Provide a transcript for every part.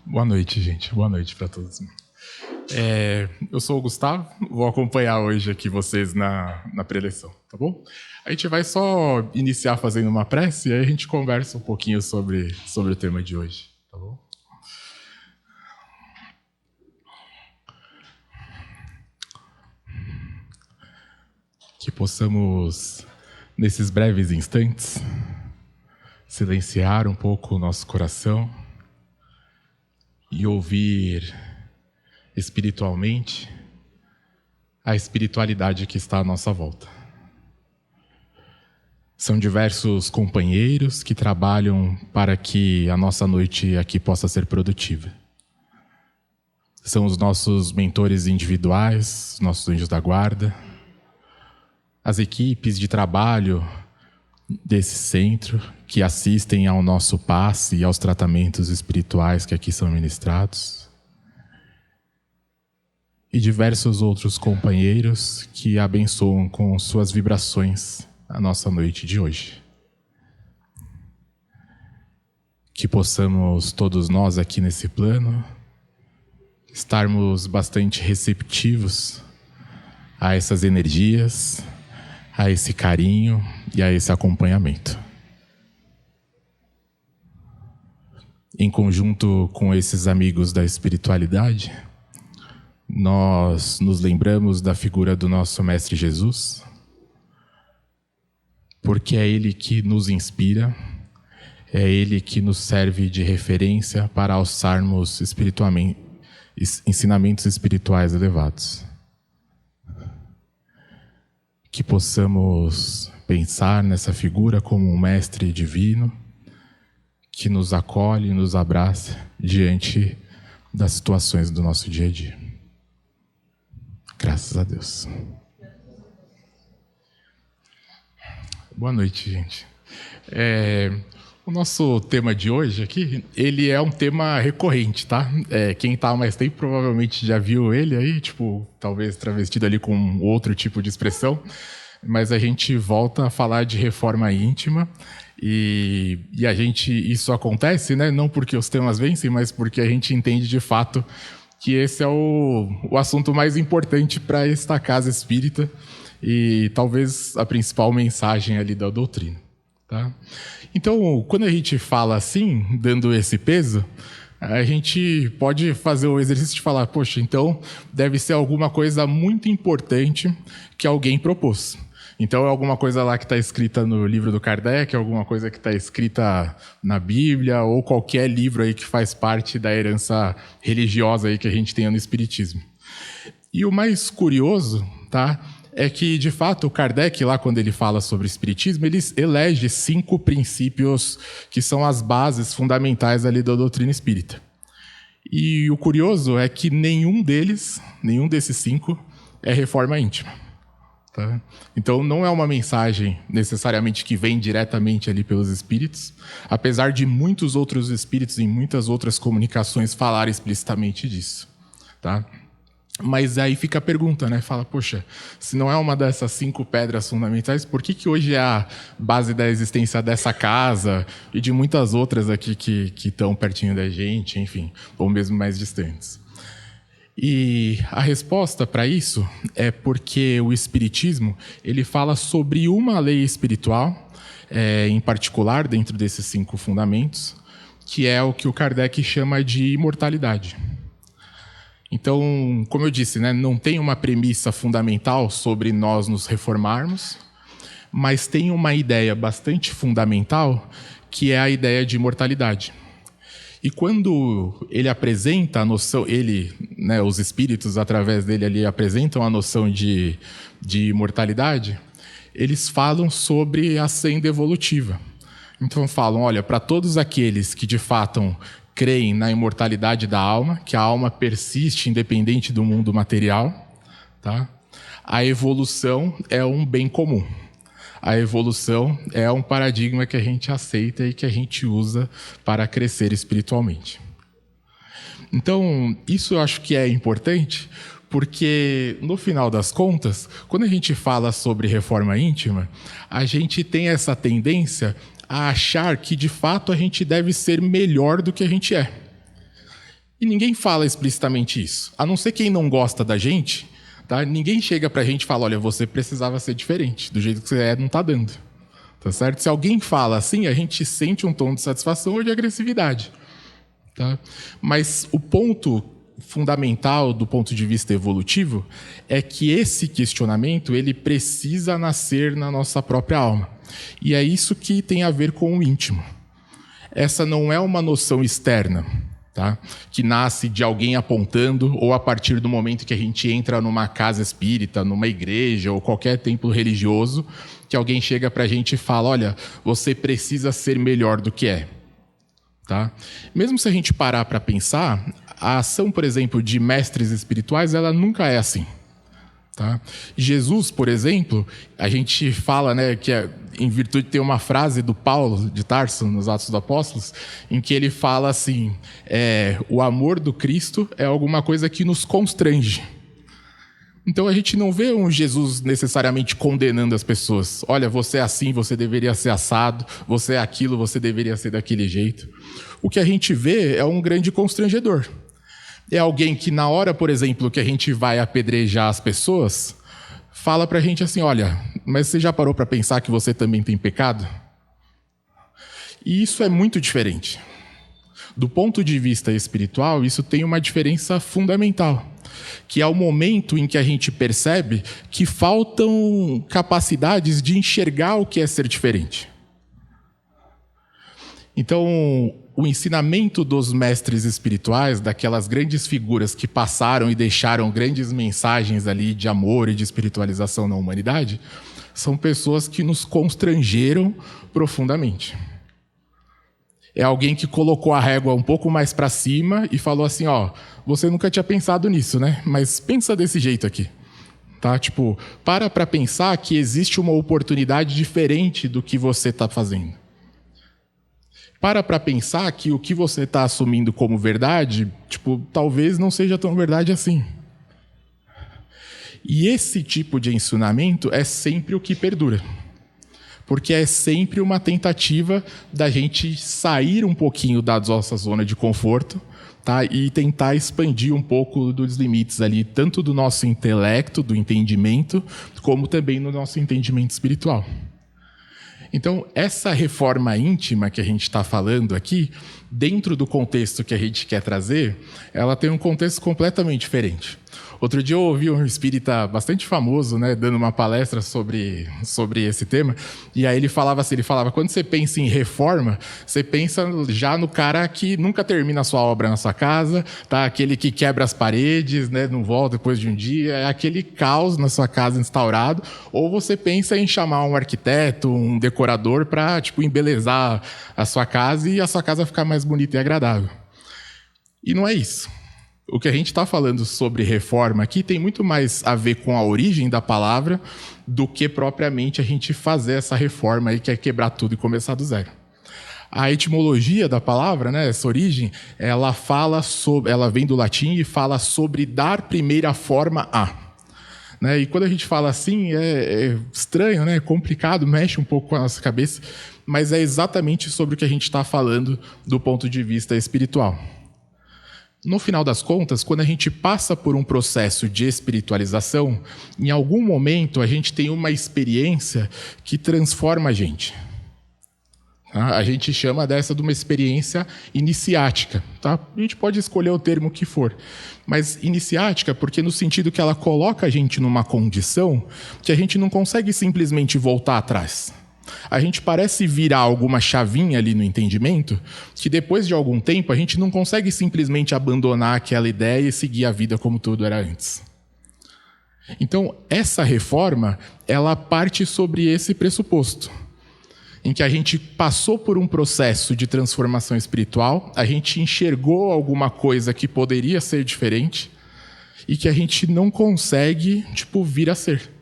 Boa noite, gente. Boa noite para todos. Eu sou o Gustavo, vou acompanhar hoje aqui vocês na preleção, tá bom? A gente vai só iniciar fazendo uma prece e aí a gente conversa um pouquinho sobre o tema de hoje, tá bom? Que possamos, nesses breves instantes, silenciar um pouco o nosso coração e ouvir espiritualmente a espiritualidade que está à nossa volta. São diversos companheiros que trabalham para que a nossa noite aqui possa ser produtiva. São os nossos mentores individuais, os nossos anjos da guarda, as equipes de trabalho desse centro que assistem ao nosso passe e aos tratamentos espirituais que aqui são ministrados. E diversos outros companheiros que abençoam com suas vibrações a nossa noite de hoje. Que possamos todos nós aqui nesse plano estarmos bastante receptivos a essas energias, a esse carinho e a esse acompanhamento. Em conjunto com esses amigos da espiritualidade, nós nos lembramos da figura do nosso Mestre Jesus, porque é Ele que nos inspira, é Ele que nos serve de referência para alçarmos espiritualmente ensinamentos espirituais elevados. Que possamos pensar nessa figura como um Mestre divino que nos acolhe e nos abraça diante das situações do nosso dia a dia. Graças a Deus. Boa noite, gente. O nosso tema de hoje aqui, ele é um tema recorrente, tá? Quem está há mais tempo provavelmente já viu ele aí, talvez travestido ali com outro tipo de expressão, mas a gente volta a falar de reforma íntima e isso acontece, né? Não porque os temas vencem, mas porque a gente entende de fato que esse é o assunto mais importante para esta casa espírita e talvez a principal mensagem ali da doutrina, tá? Então, quando a gente fala assim, dando esse peso, a gente pode fazer o exercício de falar, poxa, então deve ser alguma coisa muito importante que alguém propôs. Então é alguma coisa lá que está escrita no livro do Kardec, alguma coisa que está escrita na Bíblia, ou qualquer livro aí que faz parte da herança religiosa aí que a gente tem no Espiritismo. E o mais curioso, tá, é que, de fato, o Kardec, lá quando ele fala sobre o Espiritismo, ele elege 5 princípios que são as bases fundamentais ali da doutrina espírita. E o curioso é que nenhum desses 5 é reforma íntima. Tá? Então, não é uma mensagem necessariamente que vem diretamente ali pelos espíritos, apesar de muitos outros espíritos em muitas outras comunicações falarem explicitamente disso. Tá? Mas aí fica a pergunta, né? Fala, poxa, se não é uma dessas 5 pedras fundamentais, por que hoje é a base da existência dessa casa e de muitas outras aqui que estão pertinho da gente, enfim, ou mesmo mais distantes? E a resposta para isso é porque o Espiritismo ele fala sobre uma lei espiritual, em particular, dentro desses 5 fundamentos, que é o que o Kardec chama de imortalidade. Então, como eu disse, né, não tem uma premissa fundamental sobre nós nos reformarmos, mas tem uma ideia bastante fundamental, que é a ideia de imortalidade. E quando ele apresenta a noção, os espíritos através dele ali apresentam a noção de imortalidade, eles falam sobre a senda evolutiva. Então falam, olha, para todos aqueles que de fato creem na imortalidade da alma, que a alma persiste independente do mundo material, tá? A evolução é um bem comum. A evolução é um paradigma que a gente aceita e que a gente usa para crescer espiritualmente. Então, isso eu acho que é importante, porque, no final das contas, quando a gente fala sobre reforma íntima, a gente tem essa tendência a achar que, de fato, a gente deve ser melhor do que a gente é. E ninguém fala explicitamente isso. A não ser quem não gosta da gente, tá? Ninguém chega pra gente e fala, olha, você precisava ser diferente, do jeito que você é, não tá dando. Tá certo? Se alguém fala assim, a gente sente um tom de satisfação ou de agressividade. Tá? Mas o ponto fundamental do ponto de vista evolutivo é que esse questionamento ele precisa nascer na nossa própria alma. E é isso que tem a ver com o íntimo. Essa não é uma noção externa, tá? Que nasce de alguém apontando ou a partir do momento que a gente entra numa casa espírita, numa igreja ou qualquer templo religioso, que alguém chega para a gente e fala, olha, você precisa ser melhor do que é. Tá? Mesmo se a gente parar para pensar, a ação, por exemplo, de mestres espirituais, ela nunca é assim. Tá? Jesus, por exemplo, a gente fala, né, que em virtude tem uma frase do Paulo de Tarso, nos Atos dos Apóstolos, em que ele fala assim, o amor do Cristo é alguma coisa que nos constrange. Então a gente não vê um Jesus necessariamente condenando as pessoas. Olha, você é assim, você deveria ser assado, você é aquilo, você deveria ser daquele jeito. O que a gente vê é um grande constrangedor. É alguém que na hora, por exemplo, que a gente vai apedrejar as pessoas, fala pra gente assim, olha, mas você já parou para pensar que você também tem pecado? E isso é muito diferente. Do ponto de vista espiritual, isso tem uma diferença fundamental, que é o momento em que a gente percebe que faltam capacidades de enxergar o que é ser diferente. Então, o ensinamento dos mestres espirituais, daquelas grandes figuras que passaram e deixaram grandes mensagens ali de amor e de espiritualização na humanidade, são pessoas que nos constrangeram profundamente. É alguém que colocou a régua um pouco mais para cima e falou assim, ó, você nunca tinha pensado nisso, né? Mas pensa desse jeito aqui. Tá? Tipo, para pensar que existe uma oportunidade diferente do que você está fazendo. Para pensar que o que você está assumindo como verdade, tipo, talvez não seja tão verdade assim. E esse tipo de ensinamento é sempre o que perdura. Porque é sempre uma tentativa da gente sair um pouquinho da nossa zona de conforto, tá? E tentar expandir um pouco dos limites ali, tanto do nosso intelecto, do entendimento, como também no nosso entendimento espiritual. Então, essa reforma íntima que a gente está falando aqui, dentro do contexto que a gente quer trazer, ela tem um contexto completamente diferente. Outro dia eu ouvi um espírita bastante famoso, né, dando uma palestra sobre esse tema, e aí ele falava assim, quando você pensa em reforma, você pensa já no cara que nunca termina a sua obra na sua casa, tá? Aquele que quebra as paredes, né, não volta depois de um dia, é aquele caos na sua casa instaurado, ou você pensa em chamar um arquiteto, um decorador para, tipo, embelezar a sua casa e a sua casa ficar mais bonita e agradável. E não é isso. O que a gente está falando sobre reforma aqui tem muito mais a ver com a origem da palavra do que propriamente a gente fazer essa reforma aí, que é quebrar tudo e começar do zero. A etimologia da palavra, né, essa origem, ela vem do latim e fala sobre dar primeira forma a. Né? E quando a gente fala assim, é estranho, né, é complicado, mexe um pouco com a nossa cabeça, mas é exatamente sobre o que a gente está falando do ponto de vista espiritual. No final das contas, quando a gente passa por um processo de espiritualização, em algum momento a gente tem uma experiência que transforma a gente. Tá? A gente chama dessa de uma experiência iniciática. Tá? A gente pode escolher o termo que for, mas iniciática porque no sentido que ela coloca a gente numa condição que a gente não consegue simplesmente voltar atrás. A gente parece virar alguma chavinha ali no entendimento que depois de algum tempo a gente não consegue simplesmente abandonar aquela ideia e seguir a vida como tudo era antes. Então, essa reforma, ela parte sobre esse pressuposto, em que a gente passou por um processo de transformação espiritual, a gente enxergou alguma coisa que poderia ser diferente e que a gente não consegue, vir a ser.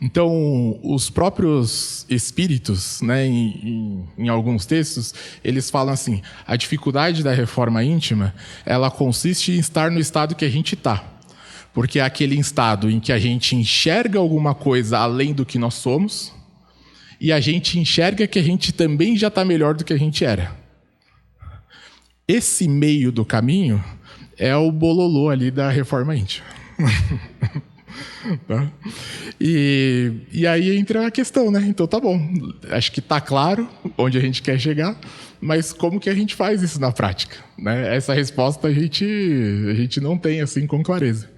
Então, os próprios espíritos, né, em alguns textos, eles falam assim, a dificuldade da reforma íntima, ela consiste em estar no estado que a gente está. Porque é aquele estado em que a gente enxerga alguma coisa além do que nós somos e a gente enxerga que a gente também já está melhor do que a gente era. Esse meio do caminho é o bololô ali da reforma íntima. Tá? E aí entra a questão, né? Então tá bom, acho que tá claro onde a gente quer chegar, mas como que a gente faz isso na prática? Né? Essa resposta a gente não tem assim com clareza,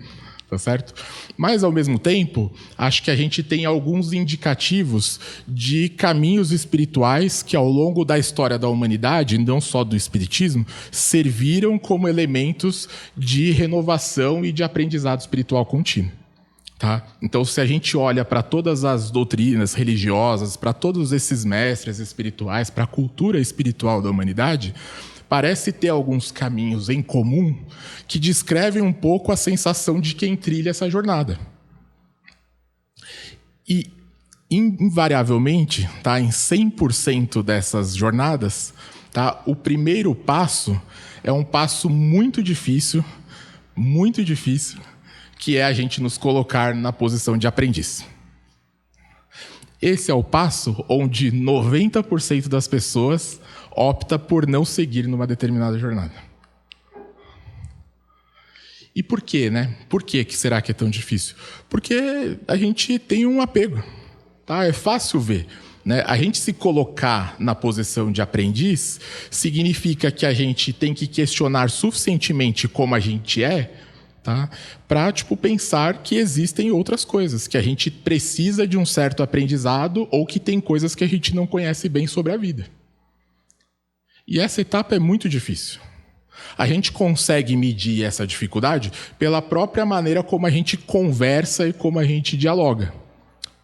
tá certo? Mas, ao mesmo tempo, acho que a gente tem alguns indicativos de caminhos espirituais que, ao longo da história da humanidade, não só do espiritismo, serviram como elementos de renovação e de aprendizado espiritual contínuo. Tá? Então, se a gente olha para todas as doutrinas religiosas, para todos esses mestres espirituais, para a cultura espiritual da humanidade, parece ter alguns caminhos em comum que descrevem um pouco a sensação de quem trilha essa jornada. E, invariavelmente, tá, em 100% dessas jornadas, tá, o primeiro passo é um passo muito difícil, que é a gente nos colocar na posição de aprendiz. Esse é o passo onde 90% das pessoas opta por não seguir numa determinada jornada. E por quê, né? Por que será que é tão difícil? Porque a gente tem um apego, tá? É fácil ver, né? A gente se colocar na posição de aprendiz significa que a gente tem que questionar suficientemente como a gente é, tá? Para pensar que existem outras coisas, que a gente precisa de um certo aprendizado ou que tem coisas que a gente não conhece bem sobre a vida. E essa etapa é muito difícil. A gente consegue medir essa dificuldade pela própria maneira como a gente conversa e como a gente dialoga.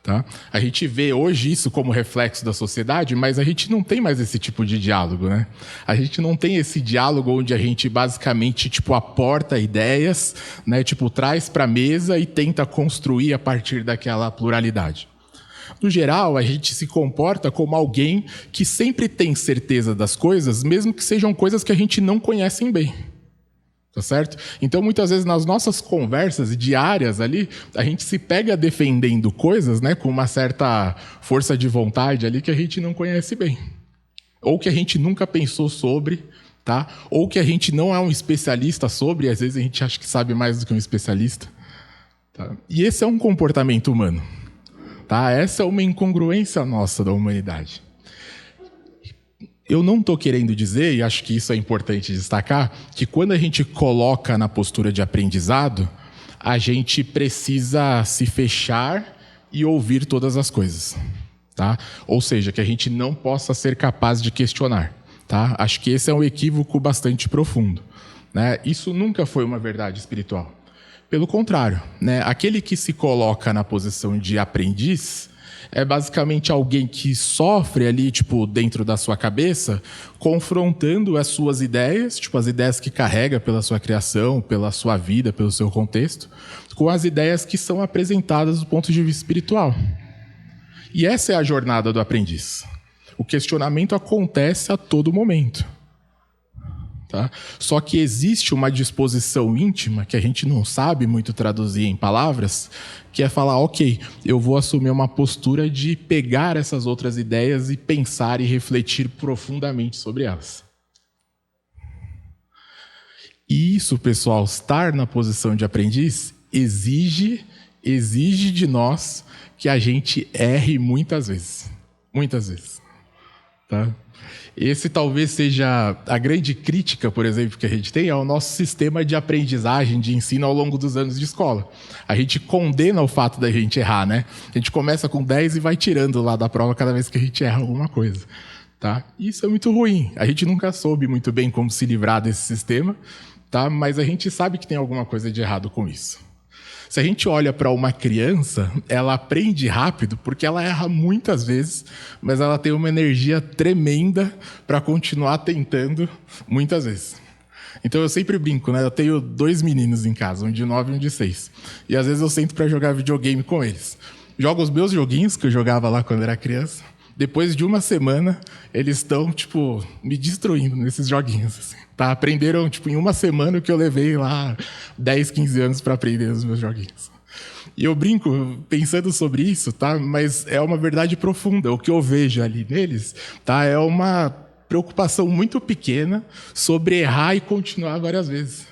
Tá? A gente vê hoje isso como reflexo da sociedade, mas a gente não tem mais esse tipo de diálogo, né? A gente não tem esse diálogo onde a gente basicamente aporta ideias, né? Traz para a mesa e tenta construir a partir daquela pluralidade. No geral, a gente se comporta como alguém que sempre tem certeza das coisas, mesmo que sejam coisas que a gente não conhece bem. Tá certo? Então, muitas vezes, nas nossas conversas diárias ali, a gente se pega defendendo coisas, né, com uma certa força de vontade ali que a gente não conhece bem. Ou que a gente nunca pensou sobre, tá? Ou que a gente não é um especialista sobre, e às vezes a gente acha que sabe mais do que um especialista. Tá? E esse é um comportamento humano. Tá? Essa é uma incongruência nossa da humanidade. Eu não estou querendo dizer, e acho que isso é importante destacar, que quando a gente coloca na postura de aprendizado, a gente precisa se fechar e ouvir todas as coisas. Tá? Ou seja, que a gente não possa ser capaz de questionar. Tá? Acho que esse é um equívoco bastante profundo. Né? Isso nunca foi uma verdade espiritual. Pelo contrário, né? Aquele que se coloca na posição de aprendiz é basicamente alguém que sofre ali, dentro da sua cabeça, confrontando as suas ideias, as ideias que carrega pela sua criação, pela sua vida, pelo seu contexto, com as ideias que são apresentadas do ponto de vista espiritual. E essa é a jornada do aprendiz. O questionamento acontece a todo momento. Tá? Só que existe uma disposição íntima, que a gente não sabe muito traduzir em palavras, que é falar, ok, eu vou assumir uma postura de pegar essas outras ideias e pensar e refletir profundamente sobre elas. E isso, pessoal, estar na posição de aprendiz exige de nós que a gente erre muitas vezes. Muitas vezes. Tá? Esse talvez seja a grande crítica, por exemplo, que a gente tem ao nosso sistema de aprendizagem, de ensino ao longo dos anos de escola. A gente condena o fato da gente errar, né? A gente começa com 10 e vai tirando lá da prova cada vez que a gente erra alguma coisa. Tá? Isso é muito ruim. A gente nunca soube muito bem como se livrar desse sistema, tá? Mas a gente sabe que tem alguma coisa de errado com isso. Se a gente olha para uma criança, ela aprende rápido porque ela erra muitas vezes, mas ela tem uma energia tremenda para continuar tentando muitas vezes. Então eu sempre brinco, né? Eu tenho 2 meninos em casa, um de 9 e um de 6. E às vezes eu sento para jogar videogame com eles. Jogo os meus joguinhos que eu jogava lá quando era criança. Depois de uma semana, eles estão, me destruindo nesses joguinhos. Assim, tá? Aprenderam, em uma semana o que eu levei lá 10, 15 anos para aprender os meus joguinhos. E eu brinco pensando sobre isso, tá? Mas é uma verdade profunda. O que eu vejo ali neles, tá? É uma preocupação muito pequena sobre errar e continuar várias vezes.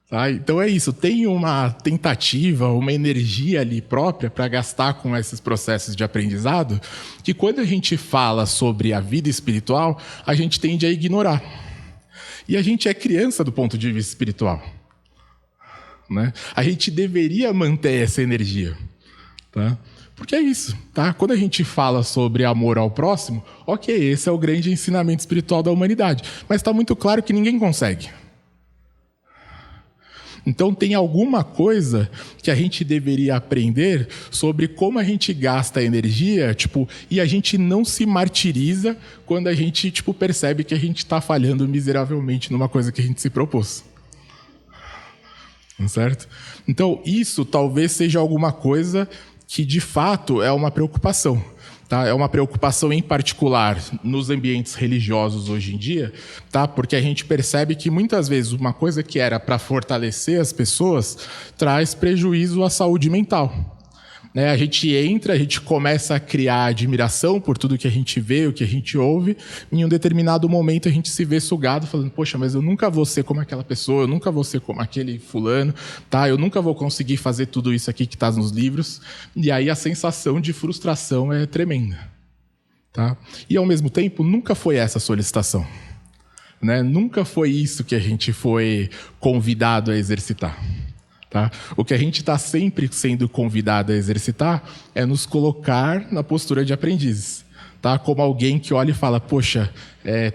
Tá? Então é isso, tem uma tentativa, uma energia ali própria para gastar com esses processos de aprendizado, que quando a gente fala sobre a vida espiritual, a gente tende a ignorar. E a gente é criança do ponto de vista espiritual. Né? A gente deveria manter essa energia. Tá? Porque é isso. Tá? Quando a gente fala sobre amor ao próximo, ok, esse é o grande ensinamento espiritual da humanidade. Mas está muito claro que ninguém consegue. Então tem alguma coisa que a gente deveria aprender sobre como a gente gasta energia, e a gente não se martiriza quando a gente, percebe que a gente está falhando miseravelmente numa coisa que a gente se propôs. Certo? Então isso talvez seja alguma coisa que de fato é uma preocupação. Tá? É uma preocupação em particular nos ambientes religiosos hoje em dia, tá? Porque a gente percebe que muitas vezes uma coisa que era para fortalecer as pessoas traz prejuízo à saúde mental. Né? A gente entra, a gente começa a criar admiração por tudo que a gente vê, o que a gente ouve, e em um determinado momento a gente se vê sugado, falando, poxa, mas eu nunca vou ser como aquela pessoa, eu nunca vou ser como aquele fulano, tá? Eu nunca vou conseguir fazer tudo isso aqui que está nos livros, e aí a sensação de frustração é tremenda. Tá? E ao mesmo tempo, nunca foi essa a solicitação. Né? Nunca foi isso que a gente foi convidado a exercitar. Tá? O que a gente está sempre sendo convidado a exercitar é nos colocar na postura de aprendizes. Tá? Como alguém que olha e fala, poxa,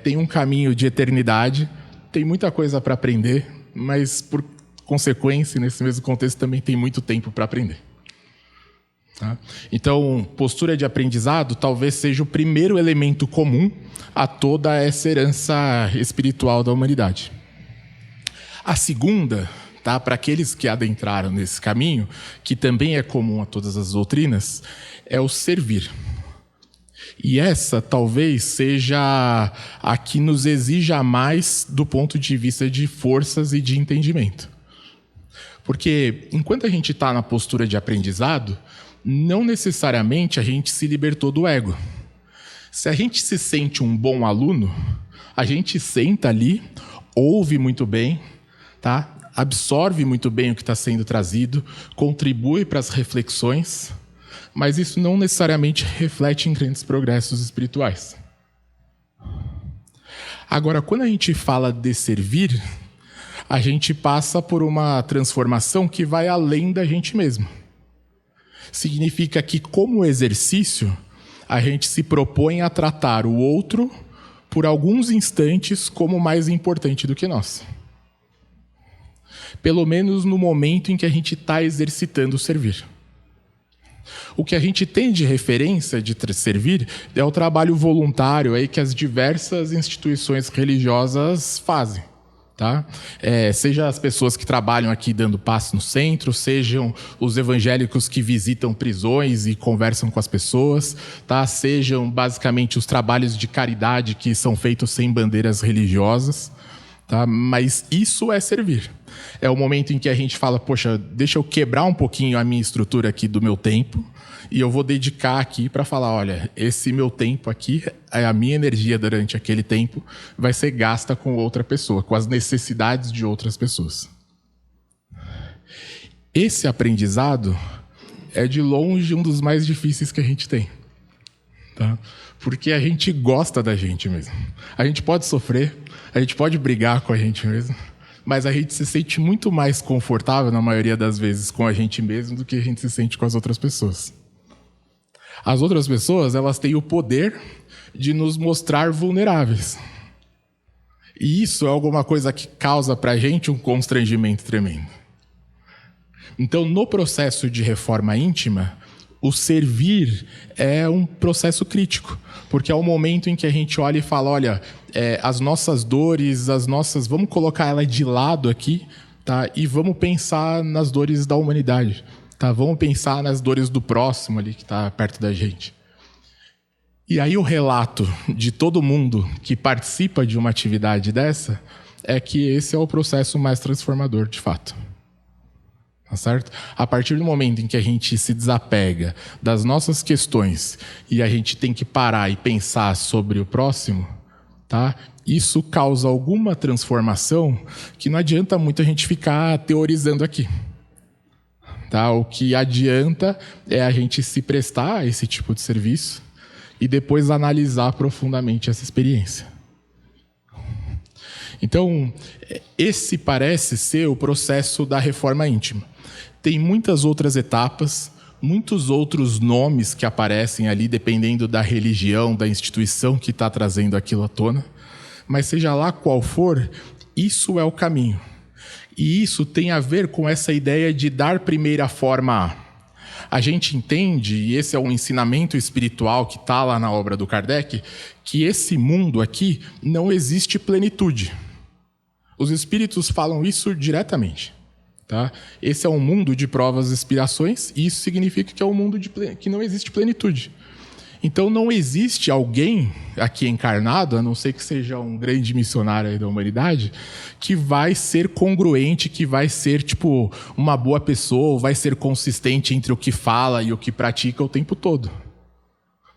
tem um caminho de eternidade, tem muita coisa para aprender, mas por consequência, nesse mesmo contexto, também tem muito tempo para aprender. Tá? Então, postura de aprendizado talvez seja o primeiro elemento comum a toda essa herança espiritual da humanidade. A segunda... Tá? Para aqueles que adentraram nesse caminho, que também é comum a todas as doutrinas, é o servir. E essa talvez seja a que nos exija mais do ponto de vista de forças e de entendimento. Porque enquanto a gente está na postura de aprendizado, não necessariamente a gente se libertou do ego. Se a gente se sente um bom aluno, a gente senta ali, ouve muito bem, tá? Absorve muito bem o que está sendo trazido, contribui para as reflexões, mas isso não necessariamente reflete em grandes progressos espirituais. Agora, quando a gente fala de servir, a gente passa por uma transformação que vai além da gente mesmo. Significa que, como exercício, a gente se propõe a tratar o outro, por alguns instantes, como mais importante do que nós. Pelo menos no momento em que a gente está exercitando o servir. O que a gente tem de referência de servir é o trabalho voluntário aí que as diversas instituições religiosas fazem. Tá? Seja as pessoas que trabalham aqui dando passe no centro, sejam os evangélicos que visitam prisões e conversam com as pessoas, tá? Sejam basicamente os trabalhos de caridade que são feitos sem bandeiras religiosas. Tá? Mas isso é servir. É o momento em que a gente fala, poxa, deixa eu quebrar um pouquinho a minha estrutura aqui do meu tempo e eu vou dedicar aqui para falar, olha, esse meu tempo aqui, a minha energia durante aquele tempo vai ser gasta com outra pessoa, com as necessidades de outras pessoas. Esse aprendizado é de longe um dos mais difíceis que a gente tem. Tá? Porque a gente gosta da gente mesmo. A gente pode sofrer, a gente pode brigar com a gente mesmo, mas a gente se sente muito mais confortável, na maioria das vezes, com a gente mesmo do que a gente se sente com as outras pessoas. As outras pessoas, elas têm o poder de nos mostrar vulneráveis. E isso é alguma coisa que causa para a gente um constrangimento tremendo. Então, no processo de reforma íntima, o servir é um processo crítico, porque é o momento em que a gente olha e fala, olha, as nossas dores, vamos colocar ela de lado aqui, tá? E vamos pensar nas dores da humanidade, tá? Vamos pensar nas dores do próximo ali que está perto da gente. E aí o relato de todo mundo que participa de uma atividade dessa é que esse é o processo mais transformador, de fato. Tá certo? A partir do momento em que a gente se desapega das nossas questões e a gente tem que parar e pensar sobre o próximo, tá? Isso causa alguma transformação que não adianta muito a gente ficar teorizando aqui. Tá? O que adianta é a gente se prestar a esse tipo de serviço e depois analisar profundamente essa experiência. Então, esse parece ser o processo da reforma íntima. Tem muitas outras etapas, muitos outros nomes que aparecem ali, dependendo da religião, da instituição que está trazendo aquilo à tona. Mas seja lá qual for, isso é o caminho. E isso tem a ver com essa ideia de dar primeira forma a gente entende, e esse é um ensinamento espiritual que está lá na obra do Kardec, que esse mundo aqui não existe plenitude. Os espíritos falam isso diretamente. Tá? Esse é um mundo de provas e expiações, e isso significa que é um mundo que não existe plenitude. Então não existe alguém aqui encarnado, a não ser que seja um grande missionário aí da humanidade, que vai ser congruente, que vai ser tipo uma boa pessoa, vai ser consistente entre o que fala e o que pratica o tempo todo.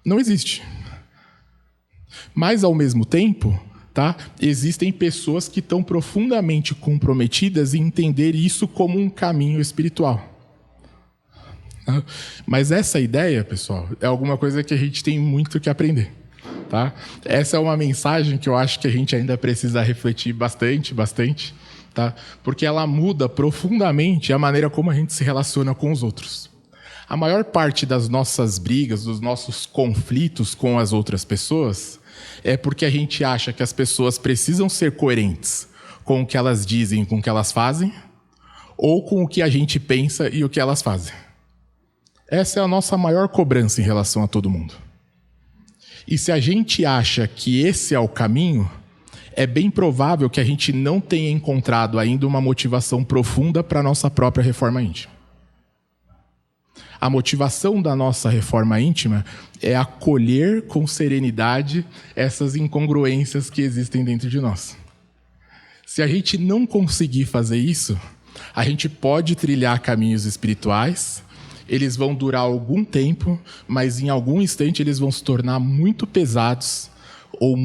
Não existe. Mas ao mesmo tempo, tá, existem pessoas que estão profundamente comprometidas em entender isso como um caminho espiritual. Mas essa ideia, pessoal, é alguma coisa que a gente tem muito que aprender. Tá? Essa é uma mensagem que eu acho que a gente ainda precisa refletir bastante, tá? Porque ela muda profundamente a maneira como a gente se relaciona com os outros. A maior parte das nossas brigas, dos nossos conflitos com as outras pessoas, é porque a gente acha que as pessoas precisam ser coerentes com o que elas dizem e com o que elas fazem, ou com o que a gente pensa e o que elas fazem. Essa é a nossa maior cobrança em relação a todo mundo. E se a gente acha que esse é o caminho, é bem provável que a gente não tenha encontrado ainda uma motivação profunda para a nossa própria reforma íntima. A motivação da nossa reforma íntima é acolher com serenidade essas incongruências que existem dentro de nós. Se a gente não conseguir fazer isso, a gente pode trilhar caminhos espirituais. Eles vão durar algum tempo, mas em algum instante eles vão se tornar muito pesados, ou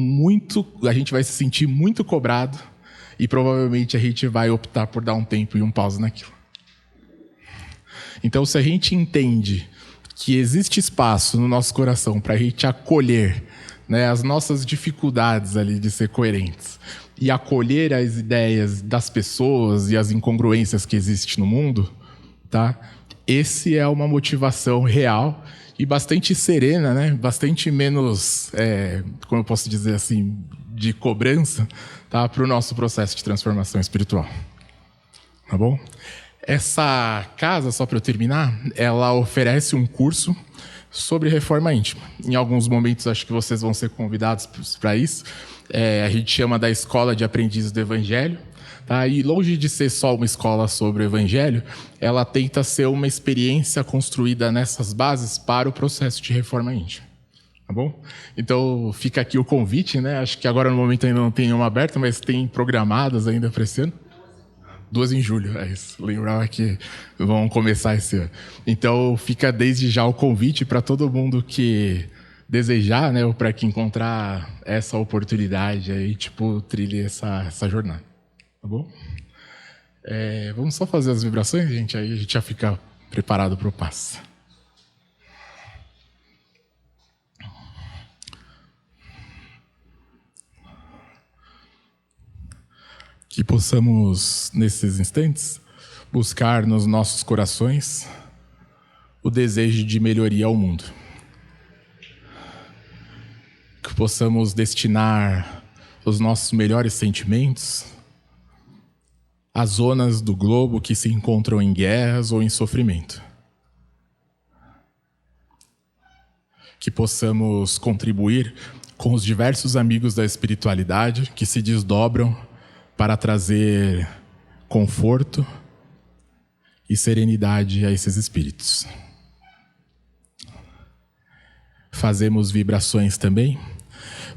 a gente vai se sentir muito cobrado, e provavelmente a gente vai optar por dar um tempo e um pause naquilo. Então, se a gente entende que existe espaço no nosso coração para a gente acolher, né, as nossas dificuldades ali de ser coerentes, e acolher as ideias das pessoas e as incongruências que existem no mundo, tá? Esse é uma motivação real e bastante serena, né? Bastante menos, como eu posso dizer assim, de cobrança, tá? Para o nosso processo de transformação espiritual. Tá bom? Essa casa, só para eu terminar, ela oferece um curso sobre reforma íntima. Em alguns momentos, acho que vocês vão ser convidados para isso. A gente chama da Escola de Aprendizes do Evangelho. Tá? E longe de ser só uma escola sobre o Evangelho, ela tenta ser uma experiência construída nessas bases para o processo de reforma íntima. Tá bom? Então, fica aqui o convite, né? Acho que agora no momento ainda não tem uma aberta, mas tem programadas ainda para esse ano. 2 em julho, é isso. Lembrar que vão começar esse ano. Então, fica desde já o convite para todo mundo que desejar, né? Ou para que encontrar essa oportunidade aí, tipo, trilhe essa jornada. Tá bom? Vamos só fazer as vibrações, gente, aí a gente já fica preparado para o passo. Que possamos, nesses instantes, buscar nos nossos corações o desejo de melhoria ao mundo. Que possamos destinar os nossos melhores sentimentos às zonas do globo que se encontram em guerras ou em sofrimento. Que possamos contribuir com os diversos amigos da espiritualidade que se desdobram para trazer conforto e serenidade a esses espíritos. Fazemos vibrações também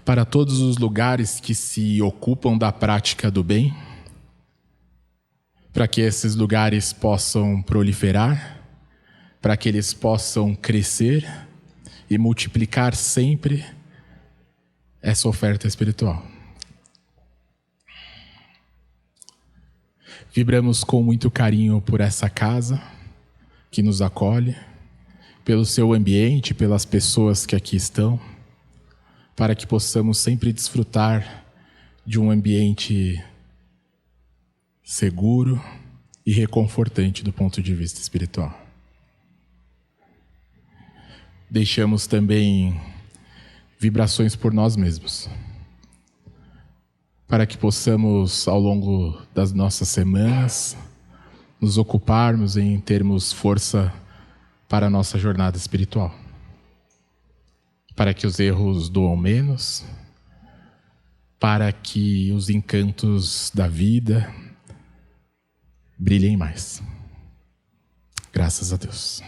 para todos os lugares que se ocupam da prática do bem, para que esses lugares possam proliferar, para que eles possam crescer e multiplicar sempre essa oferta espiritual. Vibramos com muito carinho por essa casa que nos acolhe, pelo seu ambiente, pelas pessoas que aqui estão, para que possamos sempre desfrutar de um ambiente seguro e reconfortante do ponto de vista espiritual. Deixamos também vibrações por nós mesmos, para que possamos, ao longo das nossas semanas, nos ocuparmos em termos força para a nossa jornada espiritual, para que os erros doam menos, para que os encantos da vida brilhem mais. Graças a Deus.